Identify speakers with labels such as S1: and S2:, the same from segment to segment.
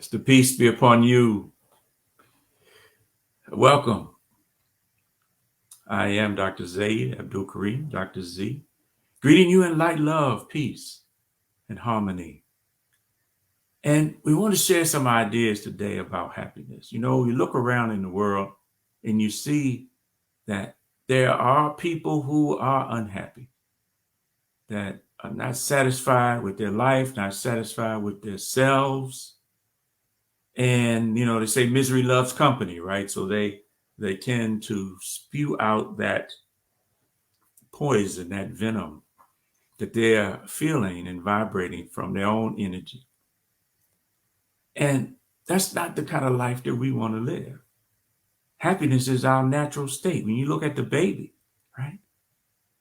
S1: Yes, the peace be upon you. Welcome. I am Dr. Zaid Abdul-Karim, Dr. Z, greeting you in light, love, peace, and harmony. And we want to share some ideas today about happiness. You know, you look around in the world and you see that there are people who are unhappy, that are not satisfied with their life, not satisfied with themselves. And, you know, they say misery loves company, right? So they tend to spew out that poison, that venom that they're feeling and vibrating from their own energy. And that's not the kind of life that we want to live. Happiness is our natural state. When you look at the baby, right?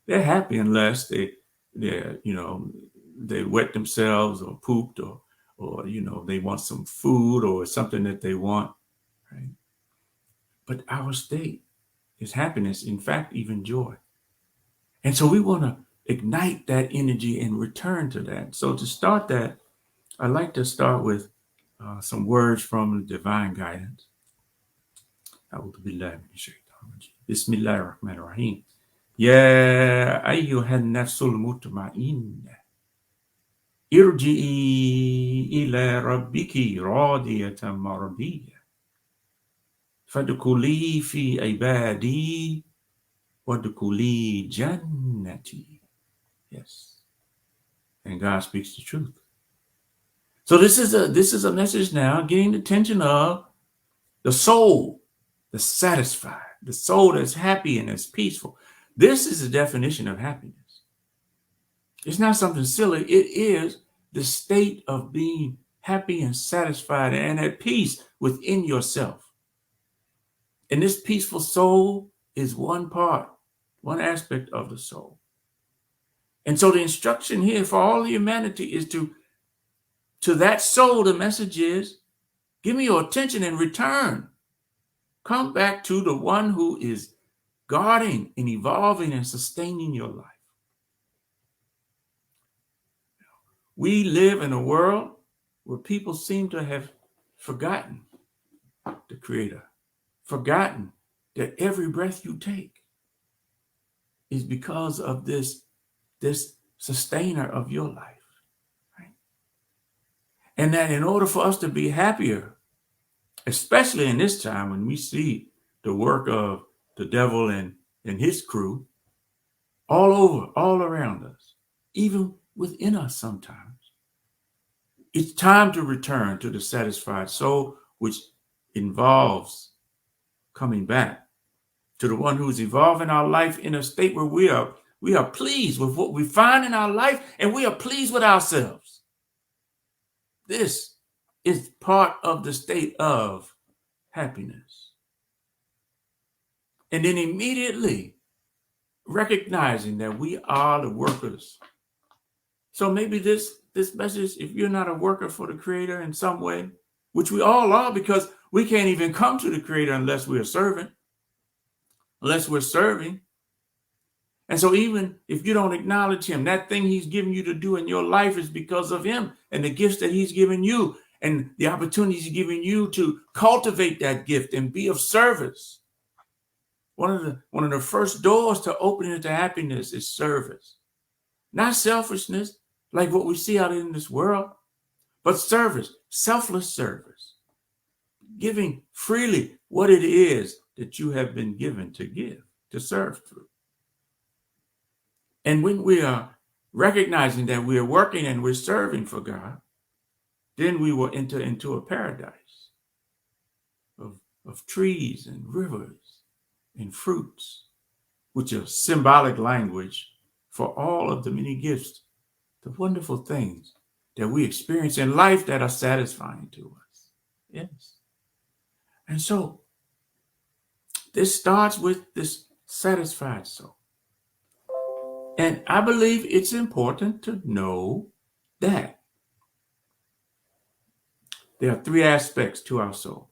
S1: They're happy unless they wet themselves or pooped or they want some food or something that they want, right? But our state is happiness, in fact, even joy. And so we want to ignite that energy and return to that. So to start that, I'd like to start with some words from divine guidance. Bismillahirrahmanirrahim. Ya ayyuhan nafsul mutma'inna irji'i ila rabbiki radiyatan mardiyya fadkhuli fi ibadi wadkhuli jannati. Yes. And God speaks the truth. So this is a message now getting the attention of the soul that's satisfied, the soul that's happy and that's peaceful. This is the definition of happiness. It's not something silly. It is the state of being happy and satisfied and at peace within yourself. And this peaceful soul is one one aspect of the soul. And so the instruction here for all humanity is to that soul, the message is, give me your attention and return. Come back to the one who is guarding and evolving and sustaining your life. We live in a world where people seem to have forgotten the Creator, forgotten that every breath you take is because of this sustainer of your life. Right? And that in order for us to be happier, especially in this time when we see the work of the devil and his crew all over, all around us, even within us sometimes, it's time to return to the satisfied soul, which involves coming back to the one who's evolving our life in a state where we are pleased with what we find in our life and we are pleased with ourselves. This is part of the state of happiness. And then immediately recognizing that we are the workers. So maybe this message, if you're not a worker for the Creator in some way, which we all are, because we can't even come to the Creator unless we're serving. And so even if you don't acknowledge Him, that thing He's given you to do in your life is because of Him and the gifts that He's given you and the opportunities He's given you to cultivate that gift and be of service. One of the first doors to opening into happiness is service. Not selfishness, like what we see out in this world, but service, selfless service. Giving freely what it is that you have been given to give, to serve through. And when we are recognizing that we are working and we're serving for God, then we will enter into a paradise of trees and rivers and fruits, which are symbolic language for all of the many gifts, the wonderful things that we experience in life that are satisfying to us. Yes. And so this starts with this satisfied soul. And I believe it's important to know that there are three aspects to our soul.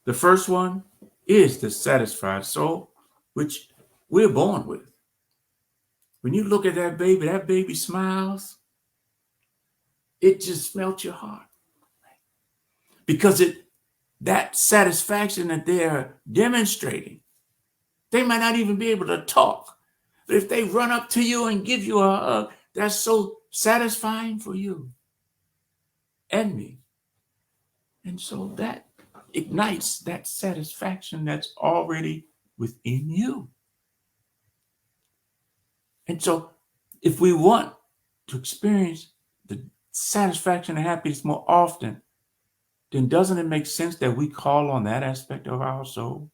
S1: The first one is the satisfied soul, which we're born with. When you look at that baby smiles, it just melts your heart. because that satisfaction that they're demonstrating, they might not even be able to talk. But if they run up to you and give you a hug, that's so satisfying for you and me. And so that ignites that satisfaction that's already within you. And so if we want to experience the satisfaction and happiness more often, then doesn't it make sense that we call on that aspect of our soul?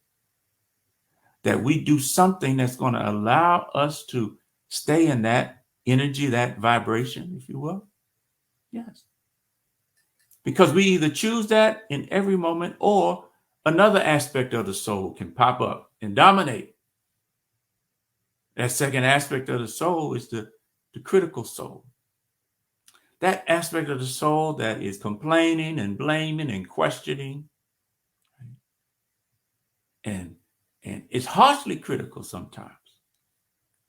S1: That we do something that's going to allow us to stay in that energy, that vibration, if you will? Yes. Because we either choose that in every moment, or another aspect of the soul can pop up and dominate. That second aspect of the soul is the critical soul. That aspect of the soul that is complaining and blaming and questioning, and it's harshly critical sometimes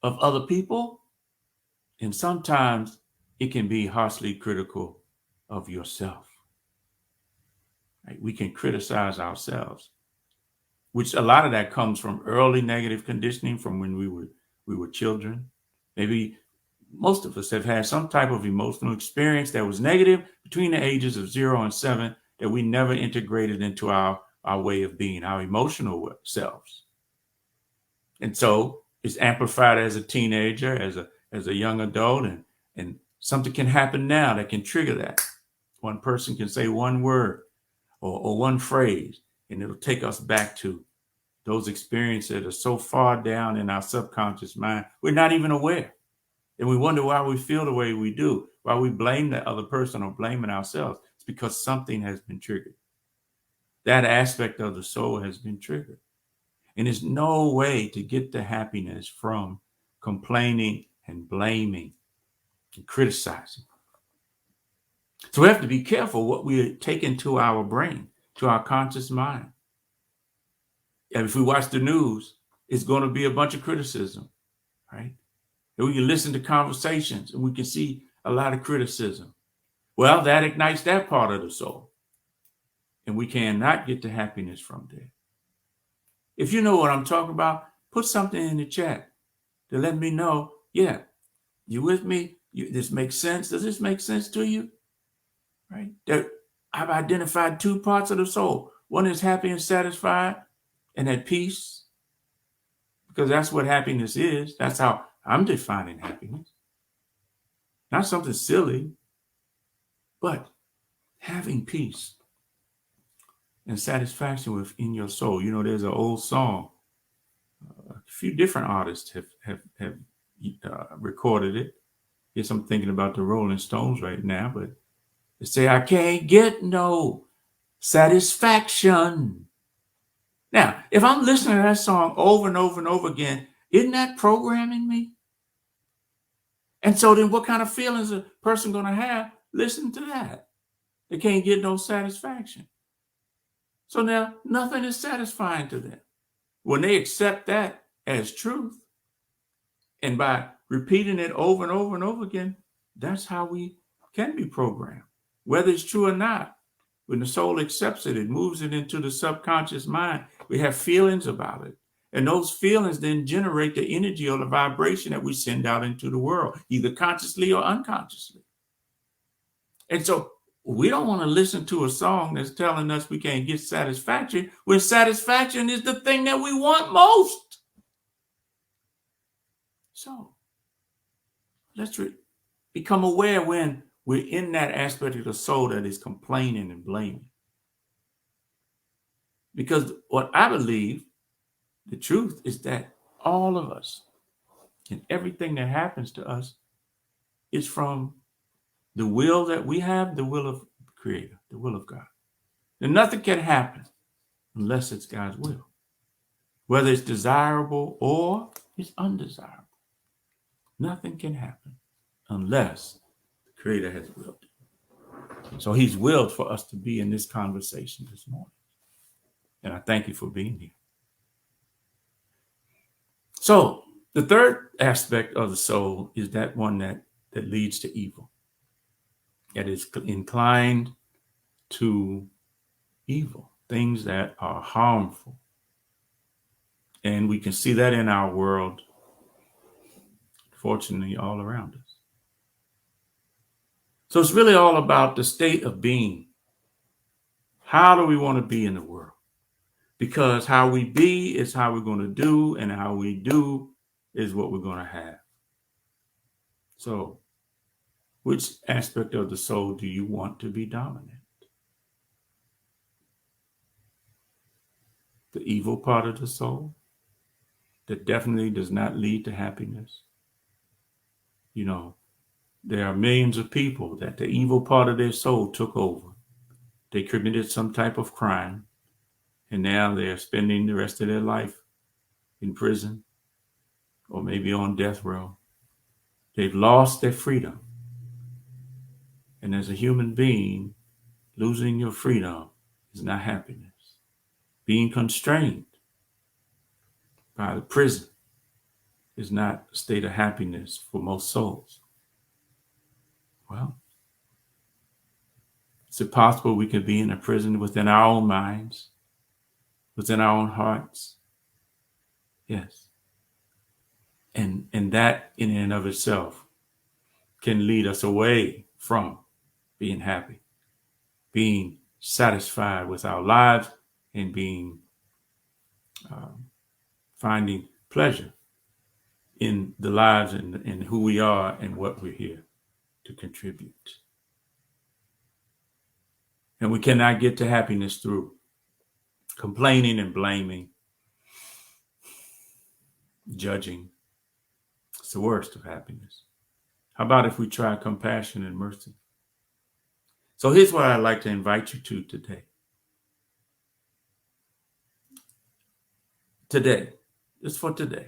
S1: of other people, and sometimes it can be harshly critical of yourself. Right? We can criticize ourselves, which a lot of that comes from early negative conditioning from when we were children. Maybe most of us have had some type of emotional experience that was negative between the ages of 0 and 7 that we never integrated into our way of being, our emotional selves. And so it's amplified as a teenager, as a young adult, and something can happen now that can trigger that. One person can say one word or one phrase, and it'll take us back to those experiences that are so far down in our subconscious mind, we're not even aware. And we wonder why we feel the way we do, why we blame the other person or blaming ourselves. It's because something has been triggered. That aspect of the soul has been triggered. And there's no way to get the happiness from complaining and blaming and criticizing. So we have to be careful what we take into our brain, to our conscious mind. And if we watch the news, it's going to be a bunch of criticism, right? And we can listen to conversations and we can see a lot of criticism. Well, that ignites that part of the soul. And we cannot get the happiness from there. If you know what I'm talking about, put something in the chat to let me know, yeah, you with me? This makes sense. Does this make sense to you? Right? That I've identified two parts of the soul. One is happy and satisfied and at peace, because that's what happiness is. That's how I'm defining happiness. Not something silly, but having peace and satisfaction within your soul. You know, there's an old song. A few different artists have recorded it. Yes, I'm thinking about the Rolling Stones right now, but they say, I can't get no satisfaction. Now, if I'm listening to that song over and over and over again, isn't that programming me? And so then what kind of feelings a person going to have listening to that? They can't get no satisfaction. So now nothing is satisfying to them. When they accept that as truth, and by repeating it over and over and over again, that's how we can be programmed. Whether it's true or not, when the soul accepts it, it moves it into the subconscious mind. We have feelings about it. And those feelings then generate the energy or the vibration that we send out into the world, either consciously or unconsciously. And so we don't want to listen to a song that's telling us we can't get satisfaction when satisfaction is the thing that we want most. So let's become aware when we're in that aspect of the soul that is complaining and blaming. Because what I believe, the truth is that all of us and everything that happens to us is from the will that we have, the will of the Creator, the will of God. And nothing can happen unless it's God's will, whether it's desirable or it's undesirable. Nothing can happen unless the Creator has willed it. So He's willed for us to be in this conversation this morning. And I thank you for being here. So the third aspect of the soul is that one that leads to evil, that is inclined to evil, things that are harmful. And we can see that in our world, fortunately, all around us. So it's really all about the state of being. How do we want to be in the world? Because how we be is how we're going to do, and how we do is what we're going to have. So, which aspect of the soul do you want to be dominant? The evil part of the soul that definitely does not lead to happiness. You know, there are millions of people that the evil part of their soul took over. They committed some type of crime, and now they're spending the rest of their life in prison or maybe on death row. They've lost their freedom. And as a human being, losing your freedom is not happiness. Being constrained by the prison is not a state of happiness for most souls. Well, is it possible we could be in a prison within our own minds, within our own hearts? Yes. And that in and of itself can lead us away from being happy, being satisfied with our lives, and being finding pleasure in the lives and who we are and what we're here to contribute. And we cannot get to happiness through complaining and blaming, judging. It's the worst of happiness. How about if we try compassion and mercy? So here's what I'd like to invite you to today. Today, just for today.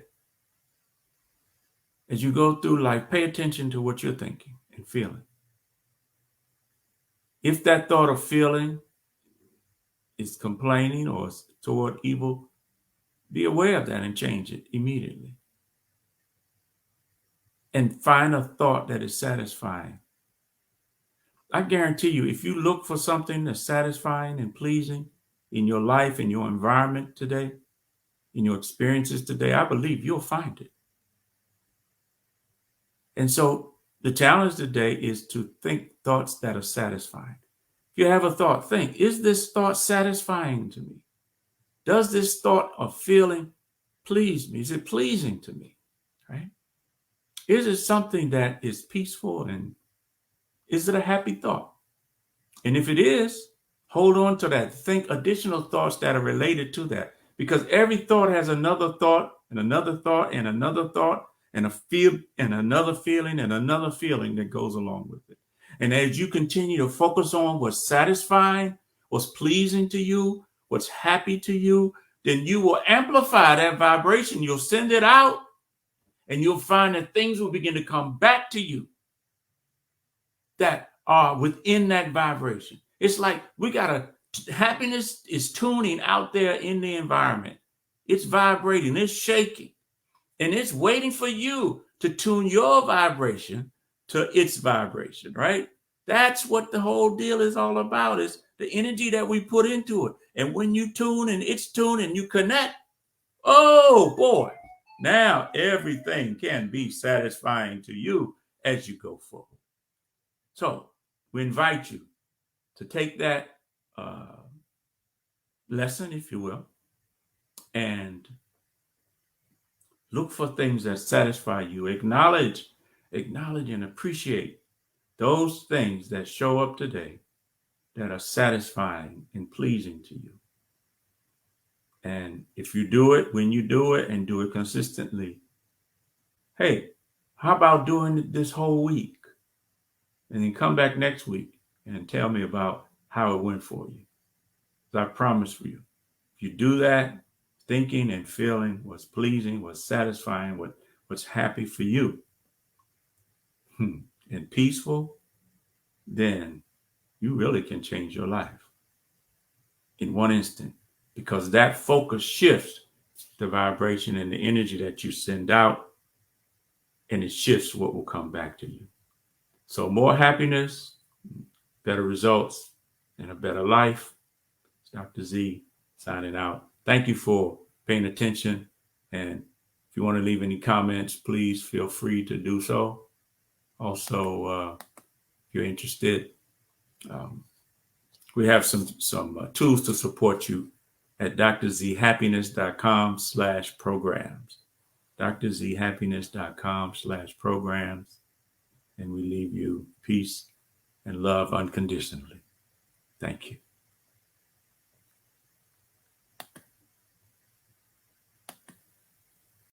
S1: As you go through life, pay attention to what you're thinking and feeling. If that thought or feeling is complaining or toward evil, be aware of that and change it immediately. And find a thought that is satisfying. I guarantee you, if you look for something that's satisfying and pleasing in your life, in your environment today, in your experiences today, I believe you'll find it. And so the challenge today is to think thoughts that are satisfying. If you have a thought, think, is this thought satisfying to me? Does this thought or feeling please me? Is it pleasing to me? Right? Is it something that is peaceful, and is it a happy thought? And if it is, hold on to that. Think additional thoughts that are related to that, because every thought has another thought and another thought and another thought and a feel and another feeling and another feeling that goes along with it. And as you continue to focus on what's satisfying, what's pleasing to you, what's happy to you, then you will amplify that vibration. You'll send it out, and you'll find that things will begin to come back to you that are within that vibration. It's like happiness is tuning out there in the environment. It's vibrating, it's shaking, and it's waiting for you to tune your vibration to its vibration, right? That's what the whole deal is all about, is the energy that we put into it. And when you tune and it's tuned and you connect, oh boy, now everything can be satisfying to you as you go forward. So we invite you to take that lesson, if you will, and look for things that satisfy you. Acknowledge and appreciate those things that show up today that are satisfying and pleasing to you. And if you do it, when you do it and do it consistently, hey, how about doing it this whole week? And then come back next week and tell me about how it went for you. I promise for you, if you do that, thinking and feeling what's pleasing, what's satisfying, what's happy for you, and peaceful, then you really can change your life in one instant, because that focus shifts the vibration and the energy that you send out, and it shifts what will come back to you. So more happiness, better results, and a better life. Dr. Z signing out. Thank you for paying attention. And if you want to leave any comments, please feel free to do so. Also, if you're interested, we have some tools to support you at drzhappiness.com/programs. drzhappiness.com/programs. And we leave you peace and love unconditionally. Thank you.